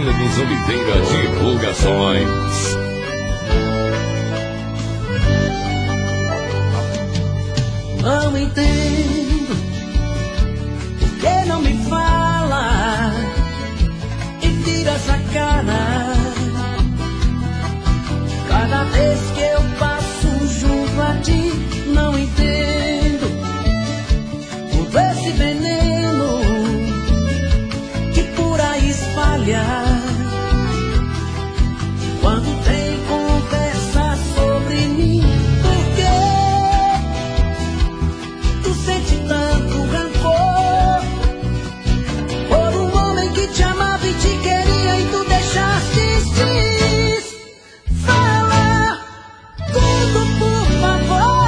Hermes Oliveira Divulgações. Não entendo por que não me fala e vira essa cara. Cada vez que eu passo junto a ti, não entendo todo esse veneno que por aí espalha. Quando tem conversa sobre mim, por quê? Tu sente tanto rancor por um homem que te amava e te queria e tu deixaste ir. Fala tudo, por favor.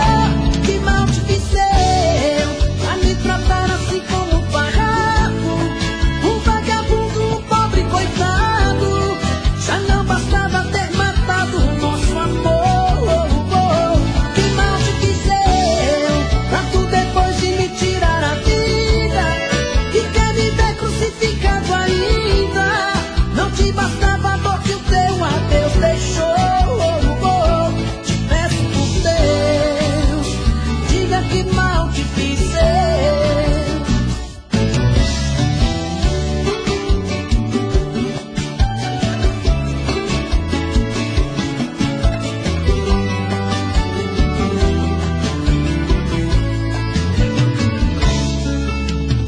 Que mal te fiz eu a me tratar assim como um farrapo, um vagabundo, um pobre coitado. Já não bastava ter matado o nosso amor. Que mal te fiz eu pra tu depois de me tirar a vida e quer me ver crucificado ainda. Não te bastava a dor que o teu adeus deixou. Te peço por Deus, diga que mal te fiz eu.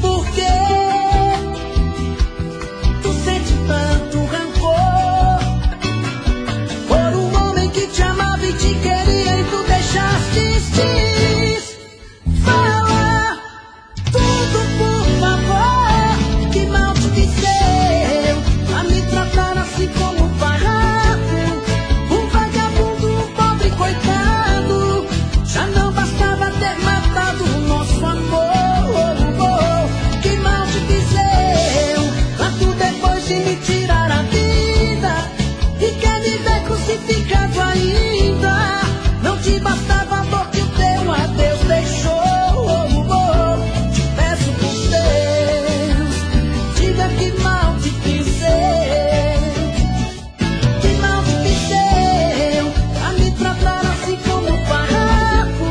Por que tu sente tanto rancor por um homem que te amava e te queria e tu deixaste ir? Fala tudo, por favor. Que mal te fiz eu a me tratar assim como um farrapo, um vagabundo, um pobre coitado. Já não bastava ter matado o nosso amor. Que mal te fiz eu pra tu depois de me tirar a vida e quer me ver crucificado ainda. Não te bastava a dor que o teu adeus deixou. Te peço por Deus, diga que mal te fiz eu. Que mal te fiz eu pra me tratar assim como um farrapo,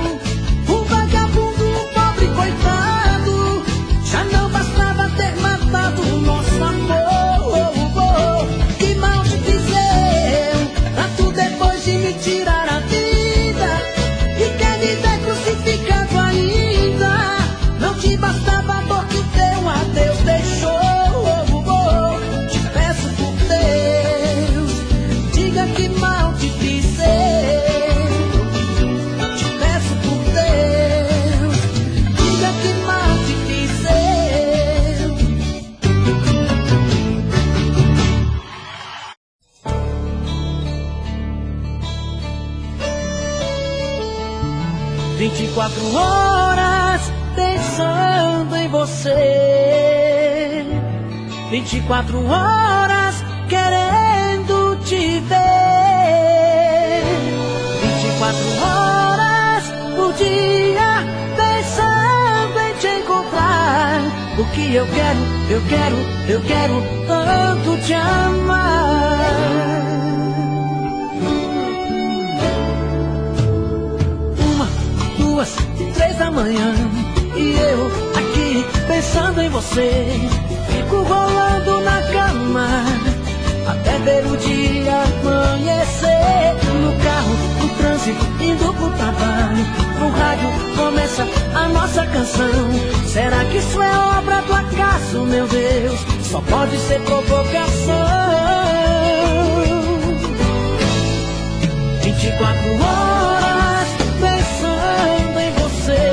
um vagabundo, um pobre coitado. Já não bastava ter matado o nosso amor. Que mal te fiz eu pra tu depois de me tirar a vida e quer me ver crucificado ainda. Não te bastava a dor que o teu adeus deixou. Te peço por Deus, diga que mal te fiz eu. Te peço por Deus, diga que mal te fiz eu. 24 horas pensando em você, 24 horas querendo te ver, 24 horas por dia pensando em te encontrar. Porque eu quero tanto te amar. 1, 2, 3 da manhã e eu aqui pensando em você. Fico rolando na cama até ver o dia amanhecer. No carro, no trânsito, indo pro trabalho, no rádio começa a nossa canção. Será que isso é obra do acaso, meu Deus? Só pode ser provocação. 24 horas pensando em você,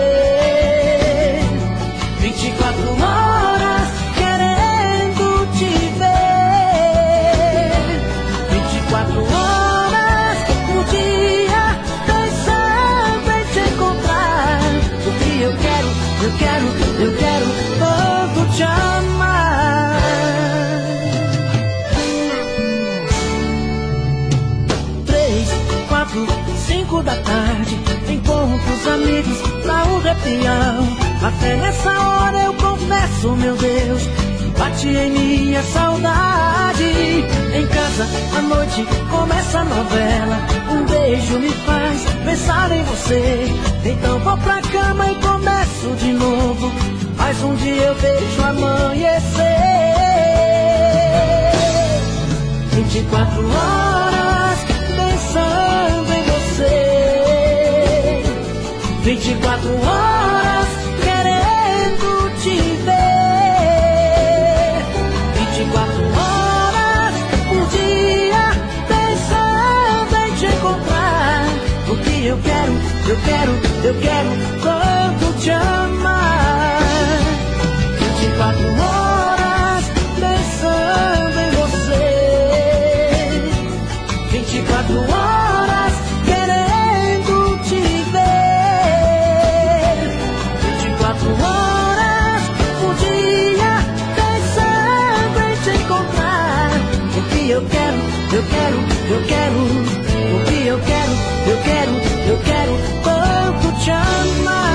24 horas querendo te ver, 24 horas por dia pensando em te encontrar. Porque eu quero tanto te amar. 3, 4, 5 da tarde, encontro os amigos pra um happy hour. Até nessa hora eu confesso, meu Deus, bate em minha saudade. Em casa, à noite, começa a novela. Um beijo me faz pensar em você. Então vou pra cama e começo de novo. Mas um dia eu vejo amanhecer. 24 horas pensando em você. 24 horas querendo te ver. 24 horas por dia pensando em te encontrar. Porque eu quero tanto te amar. 24 horas pensando em você. 24 horas querendo te ver. 24 horas por dia pensando em te encontrar. Porque eu quero porque eu quero tanto te amar.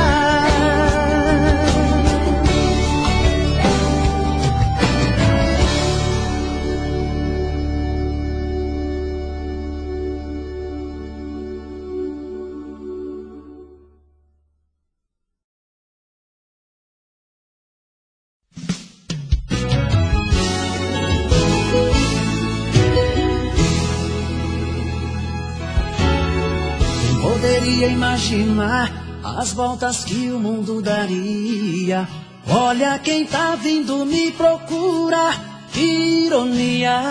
Poderia imaginar as voltas que o mundo daria. Olha quem tá vindo me procurar, que ironia.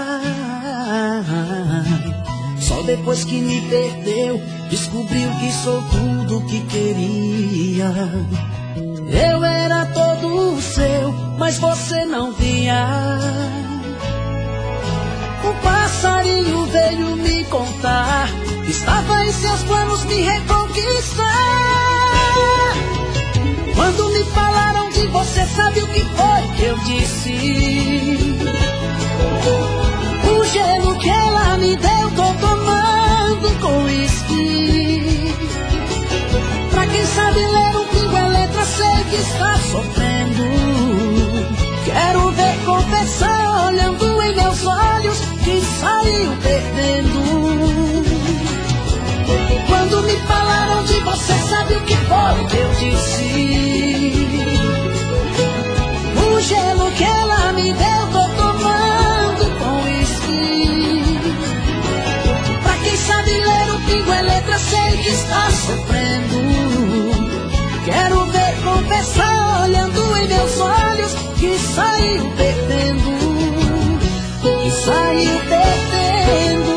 Só depois que me perdeu, descobriu que sou tudo que queria. Eu era todo seu, mas você não via. Um passarinho veio me contar que estava em seus planos me reconquistar. Quando me falaram de você, sabe o que foi que eu disse? O gelo que ela me deu, tô tomando com uísque. Pra quem sabe ler um pingo é letra, sei que está sofrendo. Quero ver confessar olhando em meus olhos que saiu perdendo. Quando me falaram de você, sabe o que foi que eu disse? O gelo que ela me deu, tô tomando com uísque. Pra quem sabe ler o pingo é letra, sei que está sofrendo. Quero ver confessar olhando em meus olhos que saiu perdendo. Que saiu perdendo.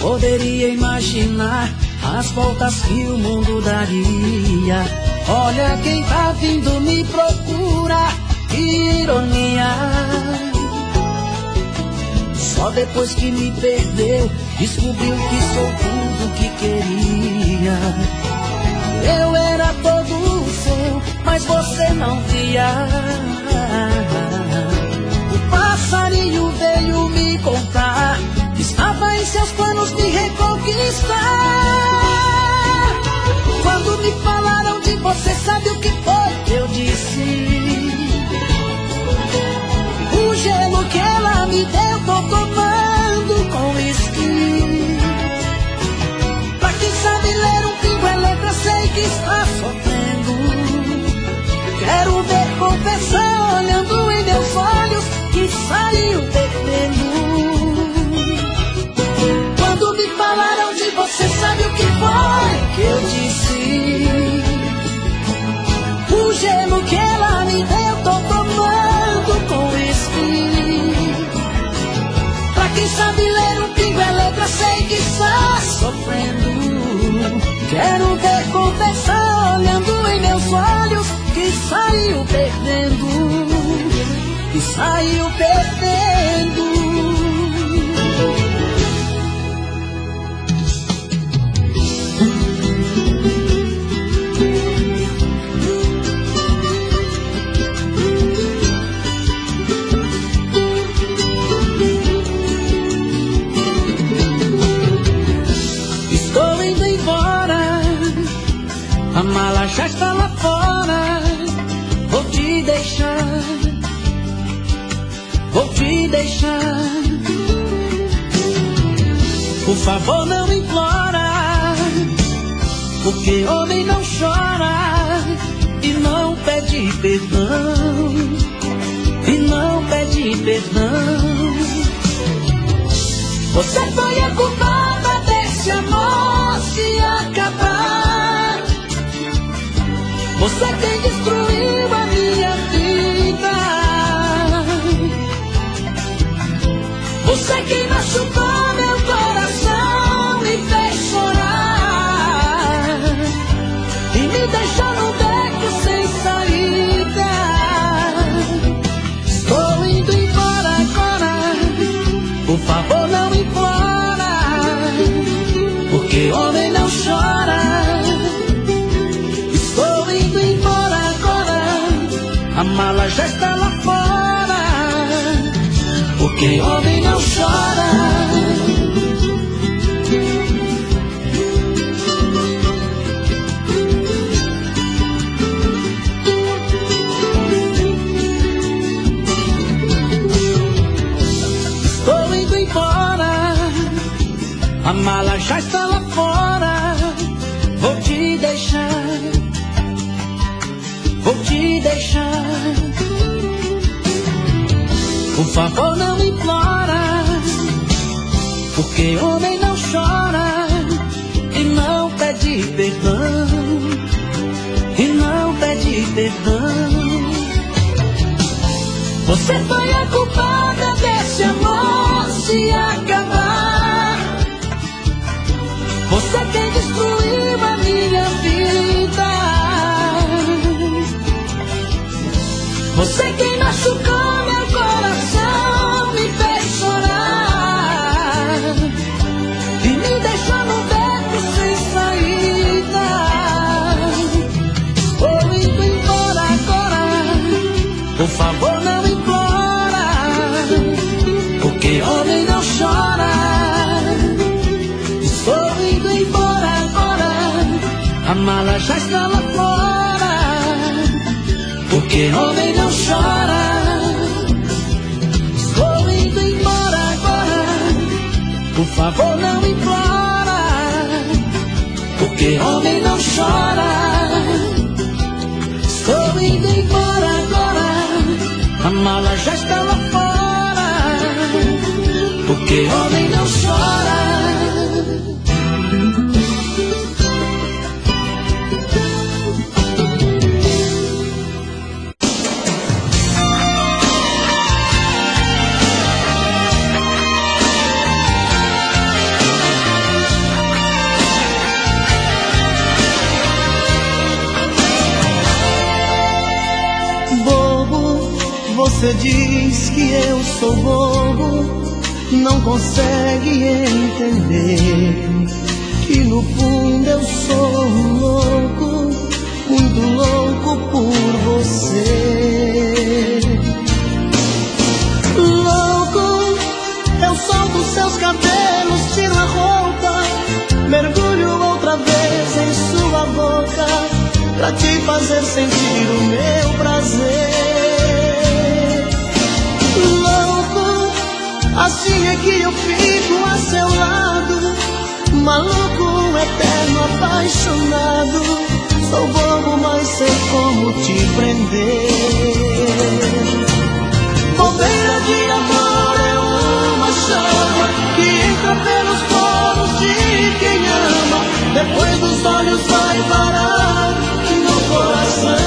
Poderia imaginar as voltas que o mundo daria. Olha quem tá vindo me procurar, que ironia. Só depois que me perdeu, descobriu que sou tudo que queria. Eu era todo seu, mas você não via. O passarinho veio me contar que estava em seus planos me reconquistar. Quando me falaram de você, sabe o que foi que eu disse? O gelo que ela me deu, tô tomando com uísque. Pra quem sabe ler um pingo é letra, sei que está sofrendo. Quero ver confessar olhando em meus olhos que saiu perdendo. Quando me falaram de você, sabe o que foi que eu disse? O gelo que ela me deu, tô tomando com uísque. Pra quem sabe ler um pingo é letra, sei que está sofrendo. Quero ver confessar olhando em meus olhos que saiu perdendo. Que saiu perdendo. A mala já está lá fora. Vou te deixar. Vou te deixar. Por favor, não implora, porque homem não chora e não pede perdão. E não pede perdão. Você foi a culpada desse amor se acabar. Você quem destruiu a minha vida. Você quem machucou meu coração, me fez chorar e me deixou num beco sem saída. Estou indo embora agora. Por favor, não implora, porque homem não chora. Estou indo embora agora. A mala já está lá fora, porque homem não chora. Estou indo embora. A mala já está lá fora. Vou te deixar. Vou te deixar. Por favor, não implora, porque homem não chora e não pede perdão. E não pede perdão. Você foi a culpada desse amor se acabar. Você quem destruiu a minha vida. Você quem machucou meu coração, me fez chorar e me deixou no beco sem saída. Estou indo embora agora. Por favor, não implora, porque homem não chora. Estou indo embora agora. A mala já está lá fora, porque homem não chora. Estou indo embora agora. Por favor, não implora, porque homem não chora. Estou indo embora agora. A mala já está lá fora, porque homem não chora. Você diz que eu sou bobo, não consegue entender que no fundo eu sou um louco, muito louco por você. Louco, eu solto seus cabelos, tiro a roupa, mergulho outra vez em sua boca, pra te fazer sentir o meu prazer. Assim é que eu fico a seu lado, maluco, eterno, apaixonado. Sou bobo, mas sei como te prender. Bobeira de amor é uma chama que entra pelos poros de quem ama, depois dos olhos vai parar no coração.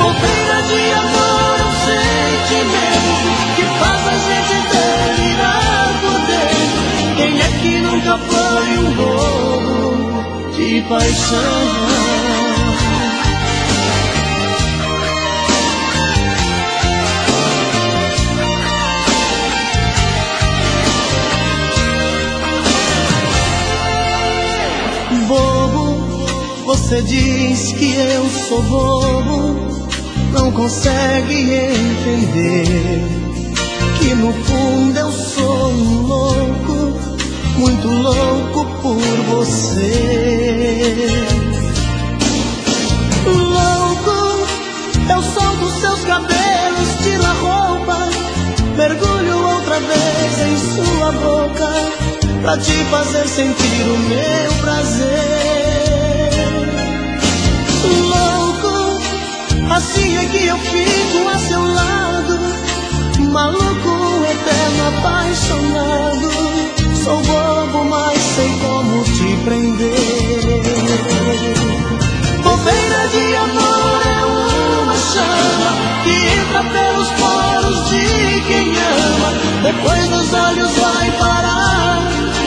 Bobeira de amor é um sentimento que faz a gente delirar por dentro. Quem é que nunca foi um bobo de paixão? Bobo, você diz que eu sou bobo, não consegue entender que no fundo eu sou um louco, muito louco por você. Louco, eu solto seus cabelos, tiro a roupa, mergulho outra vez em sua boca, pra te fazer sentir o meu prazer. Louco, assim é que eu fico a seu lado, maluco, eterno, apaixonado. Sou bobo, mas sei como te prender. Bobeira de amor é uma chama que entra pelos poros de quem ama, depois dos olhos vai parar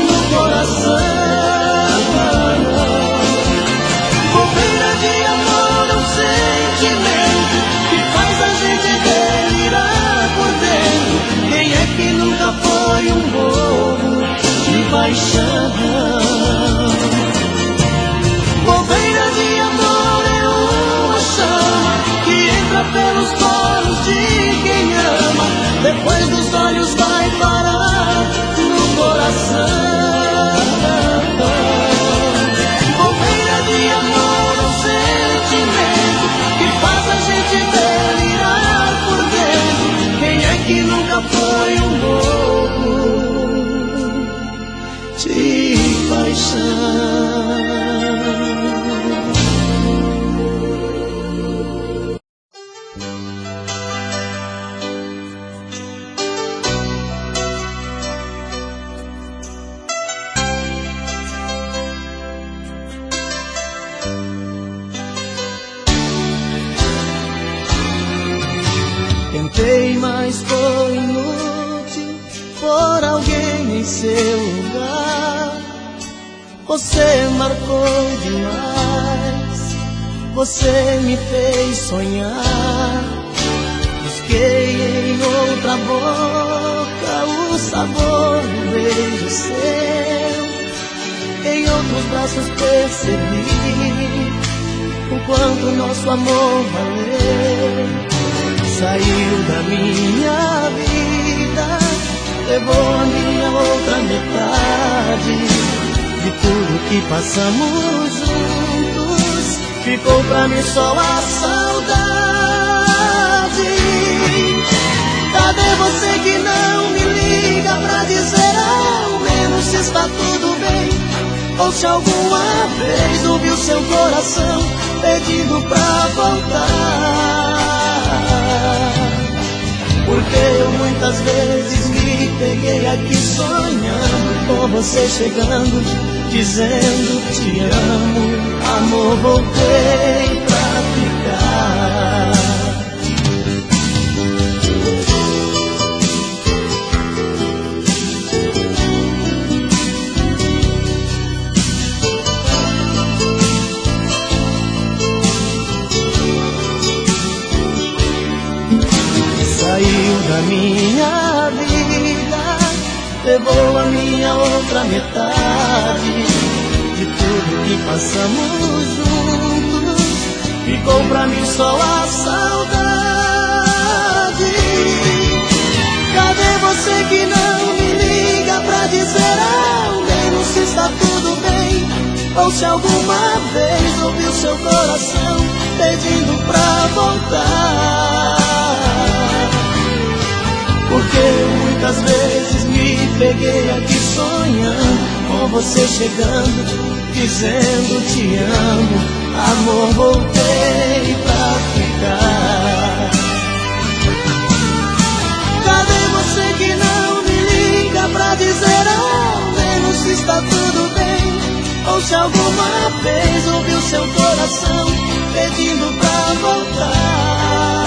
no coração. Bobeira de amor é um sentimento que faz a gente delirar por dentro. Quem é que nunca foi um bobo de paixão? Bobeira de amor é uma chama que entra pelos poros de quem ama, depois dos olhos vai parar no coração. Bobeira de amor é um sentimento que faz a gente delirar por dentro. Quem é que nunca foi um bobo de paixão? Tentei, mas foi inútil por alguém em seu lugar. Você marcou demais, você me fez sonhar. Busquei em outra boca o sabor do beijo seu. Em outros braços percebi o quanto nosso amor valeu. Saiu da minha vida, levou a minha outra metade. De tudo que passamos juntos, ficou pra mim só a saudade. Cadê você que não me liga pra dizer ao menos se está tudo bem? Ou se alguma vez ouviu seu coração pedindo pra voltar? Porque eu muitas vezes me peguei aqui sonhando com você chegando, dizendo te amo, amor, voltei pra ficar. Saiu da minha vida, levou a minha outra metade. De tudo que passamos juntos, ficou pra mim só a saudade. Cadê você que não me liga pra dizer ao menos se está tudo bem? Ou se alguma vez ouviu seu coração pedindo pra voltar? Porque eu muitas vezes me peguei aqui sonhando com você chegando, dizendo te amo, amor, voltei pra ficar. Cadê você que não me liga pra dizer ao menos se está tudo bem? Ou se alguma vez ouviu seu coração pedindo pra voltar?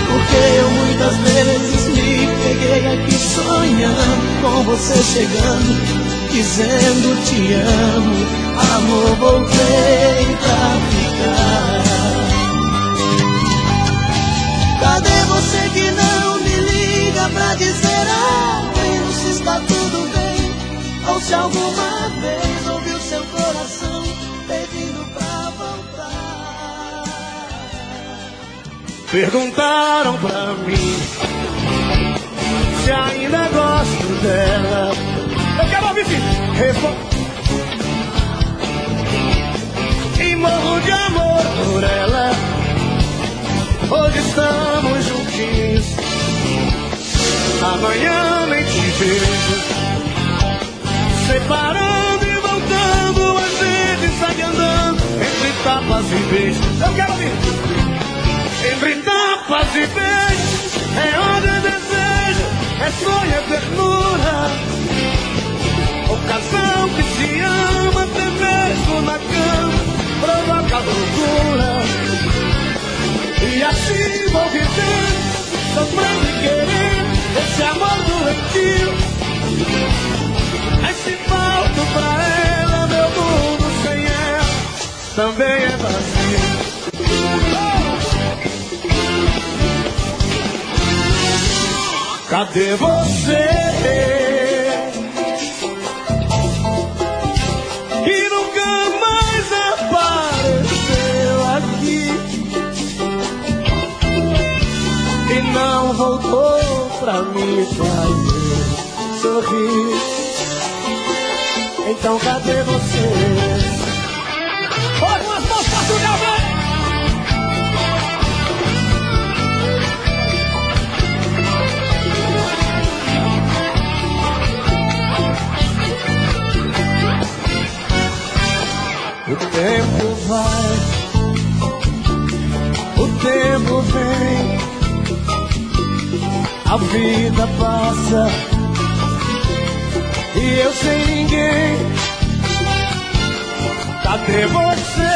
Porque eu muitas vezes me peguei aqui sonhando com você chegando, dizendo te amo, amor, voltei pra ficar. Cadê você que não me liga pra dizer ao menos se está tudo bem? Ou se alguma vez ouviu seu coração pedindo pra voltar? Perguntaram pra mim se ainda gosto dela. Eu quero ouvir sim. E morro de amor por ela. Hoje estamos juntinhos, amanhã nem te vejo. Separando e voltando, a gente segue andando entre tapas e beijos. Eu quero ouvir. Entre tapas e beijos é onde é desejo, é sonho, é ternura. O casal que se ama até mesmo na cama provoca loucura. E assim vou vivendo, sofrendo e querendo esse amor doentio. Mas se falto pra ela, meu mundo sem ela também é vazio. Cadê você? Que nunca mais apareceu aqui e não voltou pra me fazer sorrir. Então cadê você? Olha as mãos pra Portugal, vem! O tempo vai, o tempo vem, a vida passa e eu sem ninguém. Cadê você?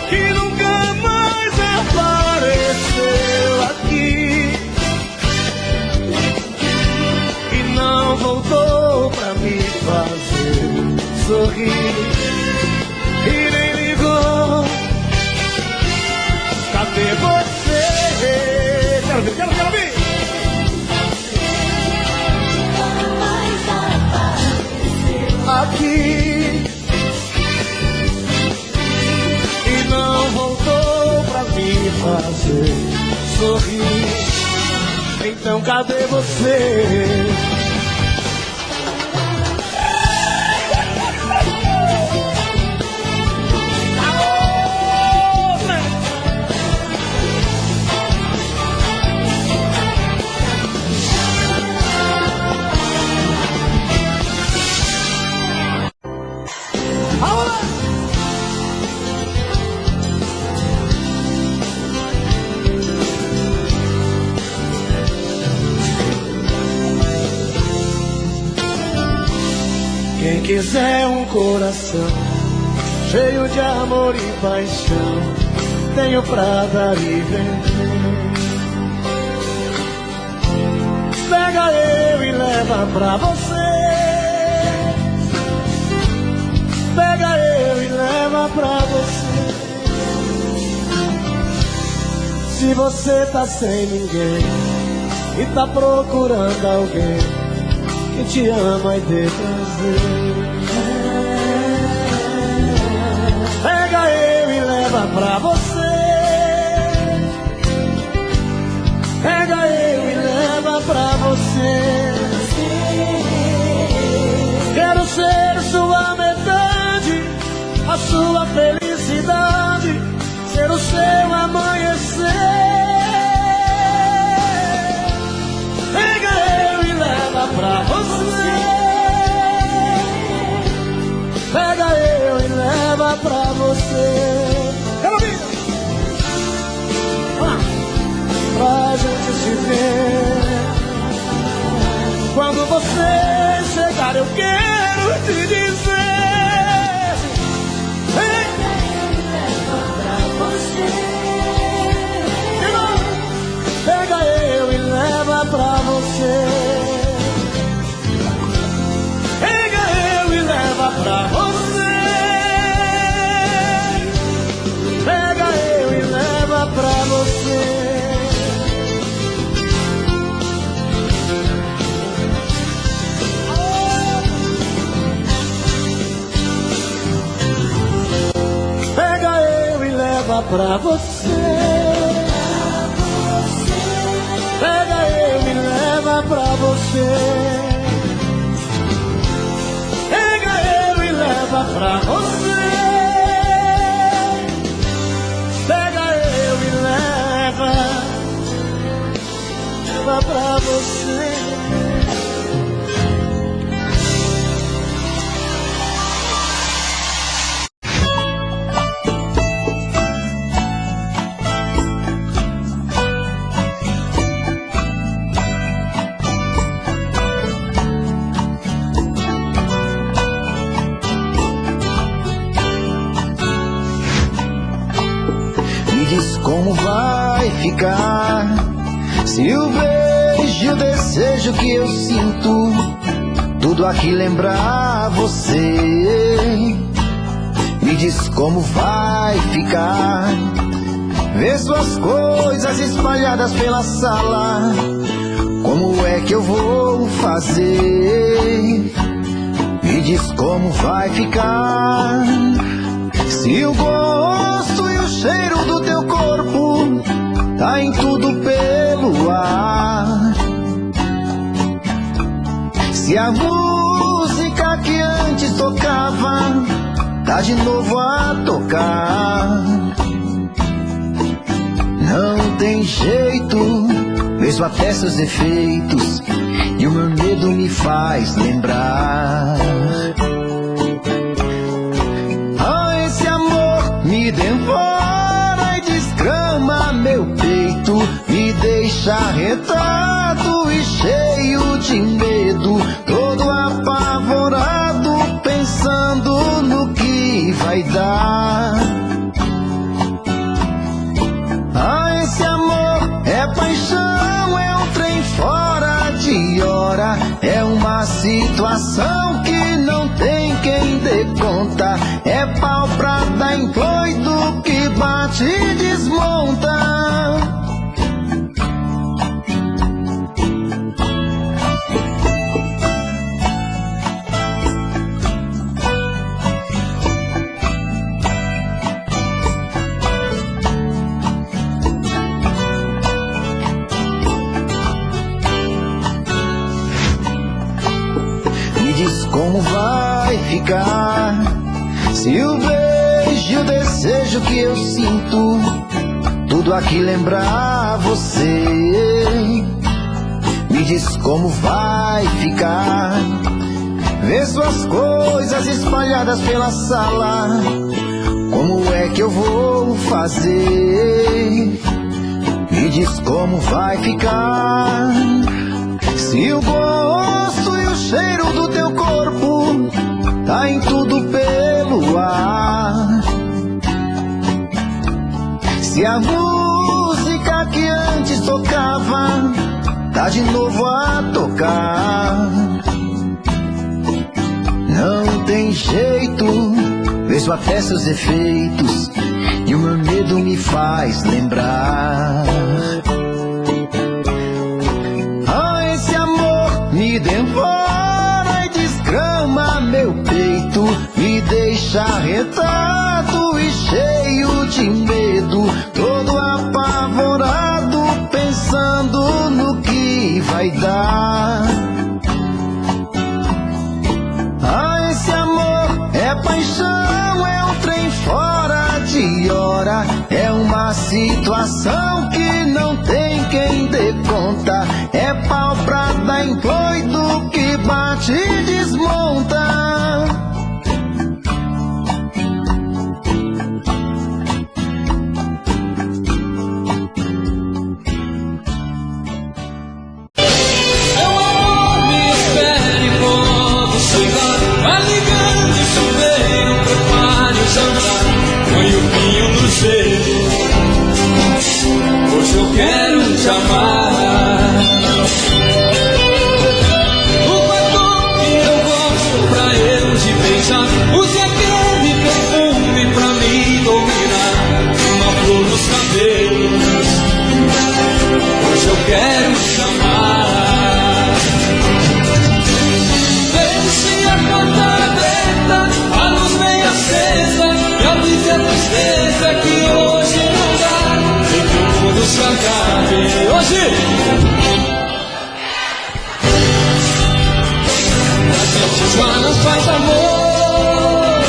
Que nunca mais apareceu aqui e não voltou pra me fazer sorrir e nem ligou. Cadê você? Quero ver, quero ver. Aqui e não voltou pra me fazer sorrir. Então cadê você? Quem quiser um coração cheio de amor e paixão, tenho pra dar e vender. Pega eu e leva pra você. Pega eu e leva pra você. Se você tá sem ninguém e tá procurando alguém que te ama e dê prazer, pega eu e leva pra você. Pega eu e leva pra você. Quero ser sua metade, a sua felicidade, ser o seu amanhecer. Pega eu e leva pra você. Pega eu e leva pra você. Quero ouvir! Pra gente se ver. Quando você chegar eu quero te dizer, pega eu e leva pra você. Pega eu e leva pra você. Pega eu e leva pra você. Pega eu e leva pra você. Pega eu e leva pra você. você. Pega eu e leva pra você. Pega eu e leva pra você. Diz como vai ficar se o beijo e o desejo que eu sinto tudo aqui lembrar você. Me diz como vai ficar ver suas coisas espalhadas pela sala. Como é que eu vou fazer? Me diz como vai ficar se o gosto e o cheiro do teu corpo tá em tudo pelo ar. Se a música que antes tocava tá de novo a tocar. Não tem jeito, mesmo até seus defeitos, e o meu medo me faz lembrar. Me devora e desgrama meu peito, me deixa arretado e cheio de medo, todo apavorado, pensando no que vai dar. Ah, esse amor é paixão, é um trem fora de hora, é uma situação que não tem quem dê conta, é pau pra dar em doido que bate e desmonta. Me diz como vai ficar se o beijo e o desejo que eu sinto tudo aqui lembrar você. Me diz como vai ficar ver suas coisas espalhadas pela sala. Como é que eu vou fazer? Me diz como vai ficar se o gosto e o cheiro do teu corpo tá em tudo pelo ar. Se a música que antes tocava tá de novo a tocar. Não tem jeito, vejo até seus efeitos, e o meu medo me faz lembrar. Ah, esse amor me devora e desgrama meu peito, me deixa arretado e cheio de medo, todo apavorado, pensando no que vai dar. Ah, esse amor é paixão, é um trem fora de hora, é uma situação que não tem quem dê conta, é pau pra dar em doido que bate e desmonta. Hoje eu quero te amar. O batom que eu gosto pra eu te beijar, use aquele perfume pra me dominar, uma flor nos cabelos. Hoje eu quero te amar. Deixe a porta aberta, a luz bem acesa, e avise a tristeza que hoje não dá, se acabe hoje. faz amor,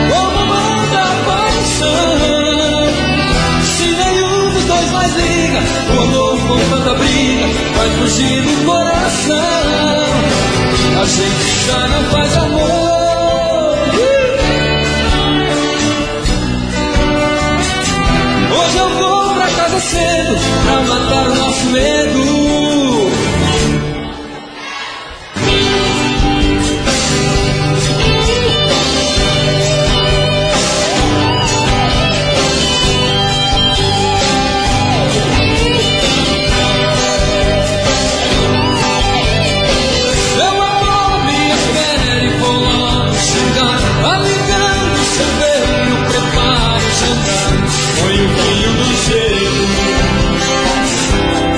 como manda a paixão. Se nenhum dos dois mais liga, o amor com tanta briga vai fugir do coração. A gente já não faz amor. Hoje eu vou pra casa cedo pra matar o nosso medo.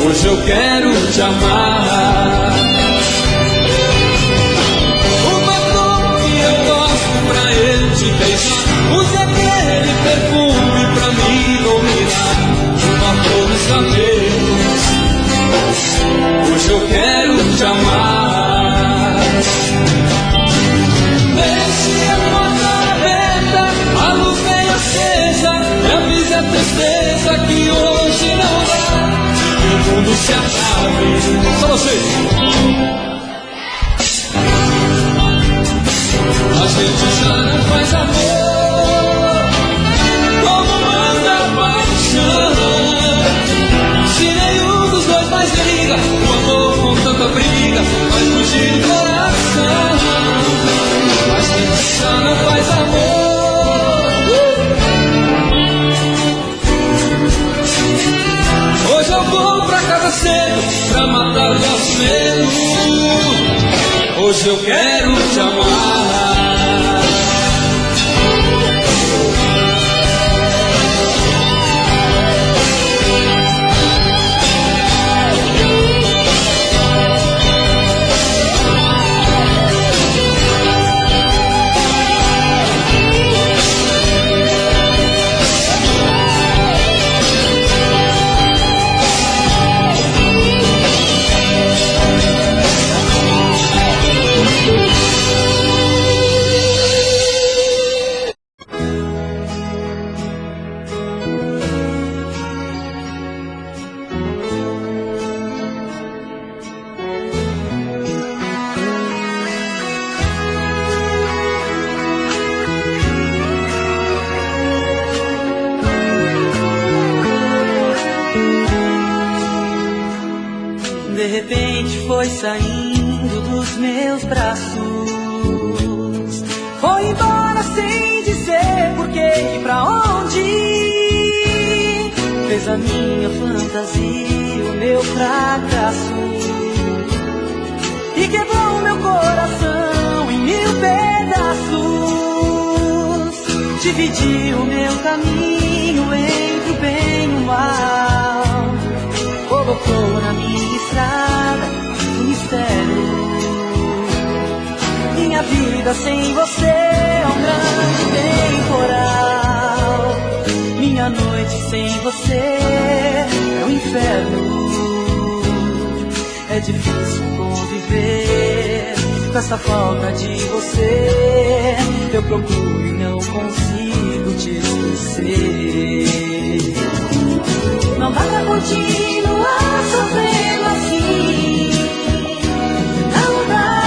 Hoje eu quero te amar. O batom que eu gosto pra ele te beijar, use aquele perfume pra me dominar. Uma flor nos cabelos. Hoje eu quero te amar. Deixe a porta aberta, a luz bem acesa, me avise a tristeza que hoje não dá. O mundo se acabe. Só você. A gente já não faz amor, como manda a paixão. Se nenhum dos dois mais liga, o amor com tanta briga vai fugir do coração. A gente já não faz amor. Hoje eu vou pra casa cedo pra matar o nosso medo. Hoje eu quero te amar. De repente foi saindo dos meus braços, foi embora sem dizer porquê e pra onde. Fez a minha fantasia o meu fracasso e quebrou meu coração em 1000 pedaços. Dividiu o meu caminho entre o bem e o mal, colocou na minha estrada um mistério. Minha vida sem você é um grande temporal. Minha noite sem você é um inferno. É difícil conviver com essa falta de você. Eu procuro e não consigo te esquecer. Não dá pra continuar sofrendo assim. Não dá,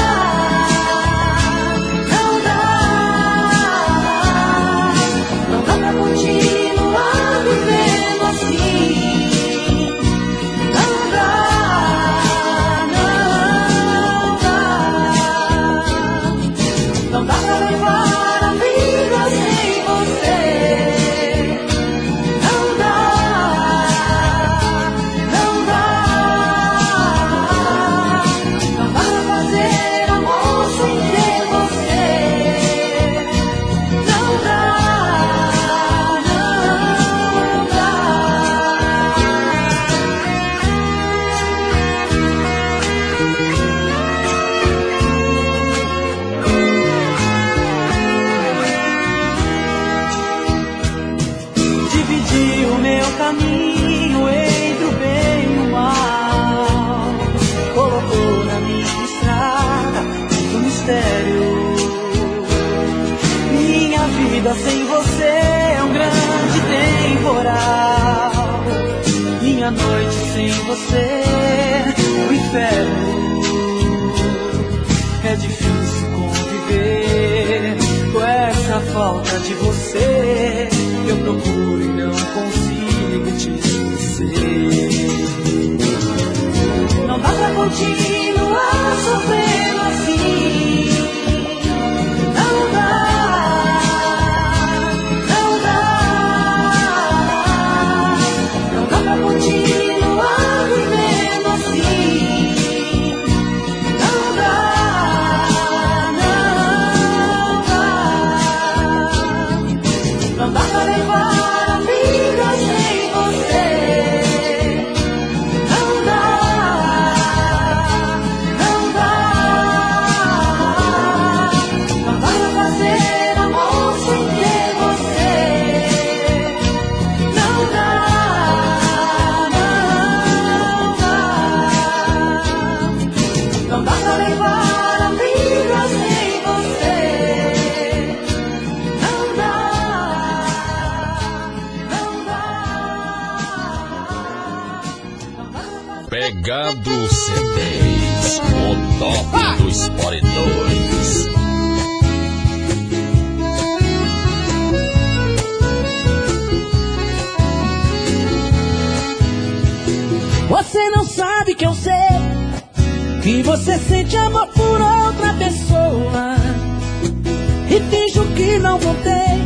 não dá. Não dá pra continuar vivendo assim. Não dá, não dá. Não dá pra levar a vida sem você. Não dá. vida sem você é um grande temporal. Minha noite sem você, o inferno. É difícil conviver com essa falta de você. Eu procuro e não consigo te esquecer. Não dá pra continuar sofrendo assim. Não dá, não dá. Não dá pra continuar vivendo assim. Não dá, não dá. Não dá pra levar a vida sem você. Não dá, não dá. Não dá pra fazer amor sem ter você. Não dá, não dá. Não dá pra levar a vida sem você. Não dá, não dá. Pegado CDs, o top do Sport 2. Você não sabe que eu sei que você sente amor por outra pessoa e finjo que não voltei,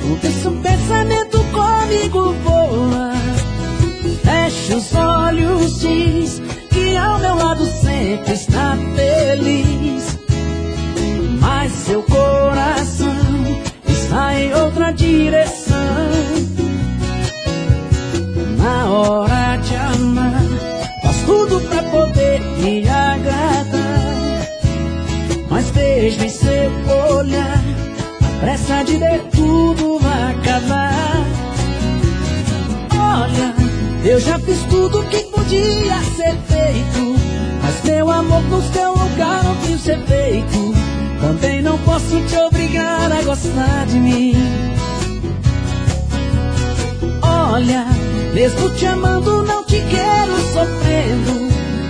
porque seu pensamento comigo voa. Fecha os olhos, diz que ao meu lado sempre está feliz, mas seu coração está em outra direção. Na hora de amar, faz tudo pra poder me agradar, mas vejo em seu olhar a pressa de ver tudo acabar. Olha, eu já fiz tudo que podia ser feito, mas meu amor no seu lugar não quis ser feito. Também não posso te obrigar a gostar de mim. Olha, mesmo te amando não te quero sofrendo.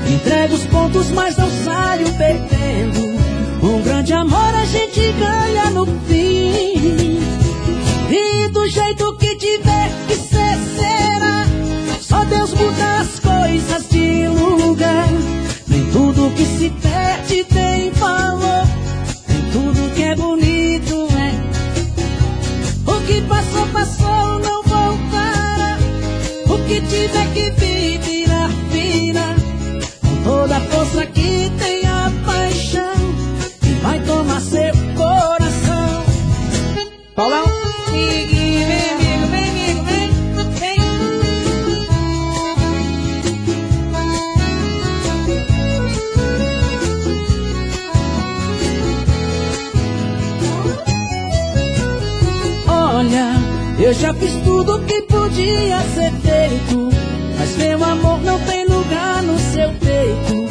Entrego os pontos mas não saio perdendo. Um grande amor a gente ganha no fim. E do jeito que tiver que ser será. Só Deus muda as coisas de lugar. Nem tudo que se perde tem valor. Nem tudo que é bonito é. O que passou, passou, não voltará. O que tiver que vir, virá, virá. Com toda a força que tem a paixão que vai tomar seu coração. Paulão, vem amigo, vem amigo, vem. Olha, eu já fiz tudo que podia ser feito, mas meu amor não tem lugar no seu peito.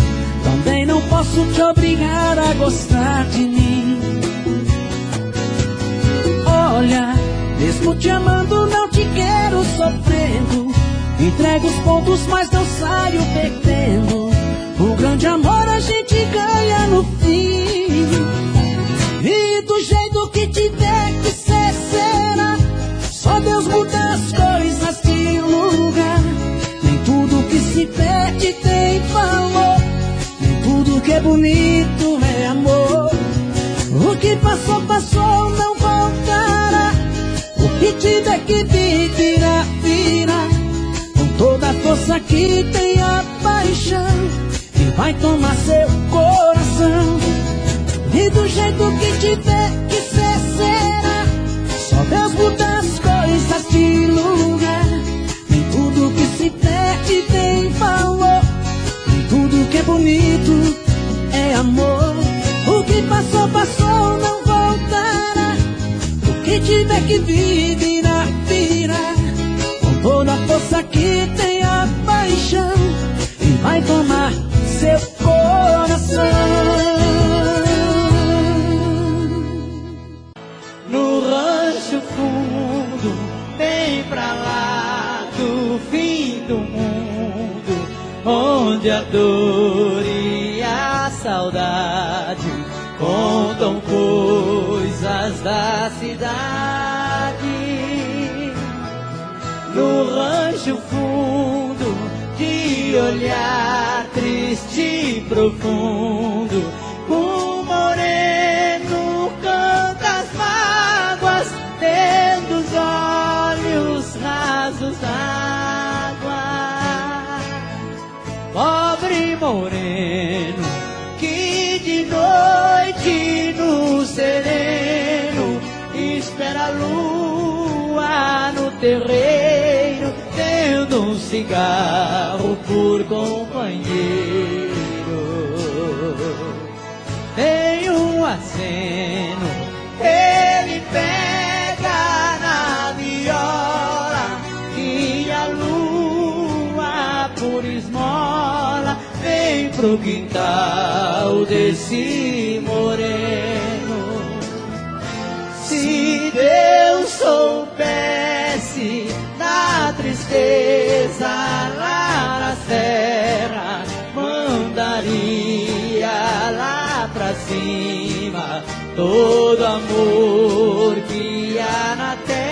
Também não posso te obrigar a gostar de mim. Olha, mesmo te amando não te quero sofrendo. Entrego os pontos mas não saio perdendo. O grande amor a gente ganha no fim. E do jeito que tiver que ser, será. Só Deus muda as coisas de lugar. Nem tudo que se perde tem valor. Nem tudo que é bonito é amor. O que passou, passou, não voltará. O que tiver que vir, virá, virá. Com toda a força que tem a paixão que vai tomar seu coração. E do jeito que tiver que ser, será. Só Deus muda as coisas de lugar. Nem tudo que se perde tem valor. Nem tudo que é bonito é amor. O que passou, passou, não voltará. O que tiver que vir, virá, virá. Com toda a força que tem a paixão e vai tomar seu coração. onde a dor e a saudade contam coisas da cidade. No rancho fundo, de olhar triste e profundo, o moreno canta as mágoas, tendo os olhos rasos d'água. Pobre moreno, que de noite no sereno espera a lua no terreiro, tendo um cigarro por companheiro. Tem um aceno, ele pega na viola, e a lua por esmola vem pro quintal desse moreno. Se Deus soubesse da tristeza lá na serra, mandaria lá pra cima todo amor que há na terra.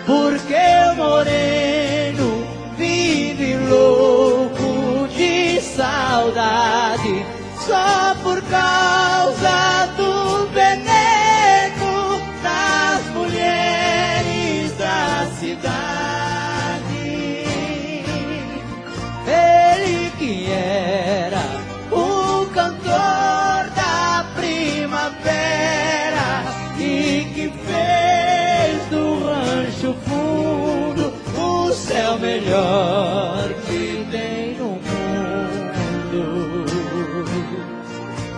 Porque o moreno vive louco de saudade, só por causa do veneno das mulheres da cidade. Ele que era o cantor da primavera e que fez do rancho fundo o céu melhor que tem no mundo.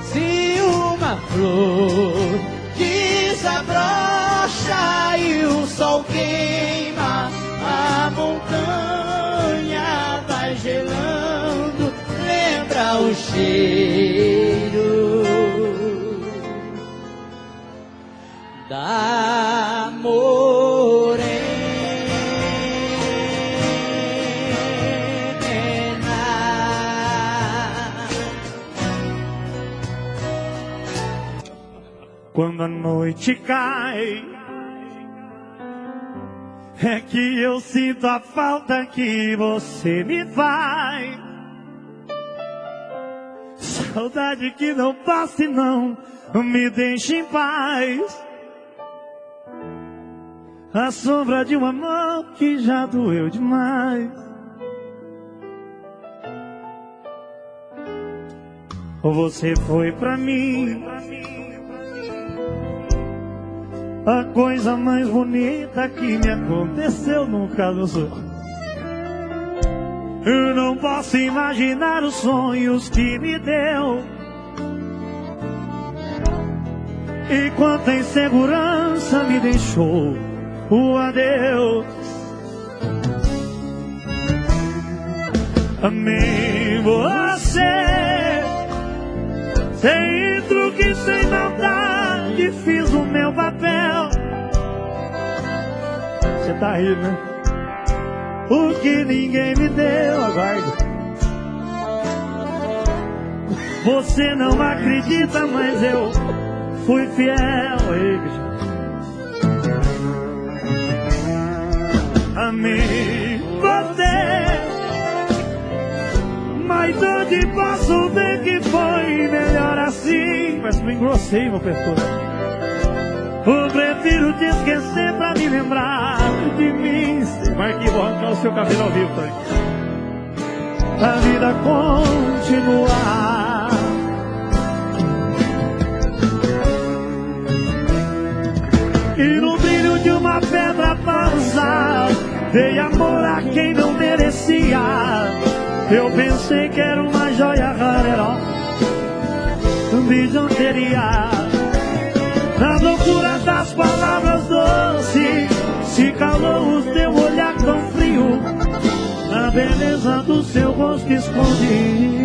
Se uma flor desabrocha e o sol queima, a montanha vai gelando, lembra o cheiro da morena. Quando a noite cai, é que eu sinto a falta que você me faz. Saudade que não passa e não me deixa em paz. A sombra de uma mão que já doeu demais. Você foi pra mim a coisa mais bonita que me aconteceu nunca no sonho. Eu não posso imaginar os sonhos que me deu. E quanta insegurança me deixou o adeus. Amei você, sem truque, sem maldade, fiz o meu papel. Você tá aí, né? O que ninguém me deu, aguarde. Você não acredita, mas eu fui fiel. Amei você, mas onde posso ver que foi melhor assim? Mas me engrossei, meu pescoço. Eu prefiro te esquecer pra me lembrar de mim. Marquinhos, vou arrancar o seu cabelo ao vivo também. A vida continuar. E no brilho de uma pedra falsa, dei amor a quem não merecia. Eu pensei que era uma joia rara, bijuteria. Na loucura das palavras doces, se calou o teu olhar tão frio. Na beleza do seu rosto escondido.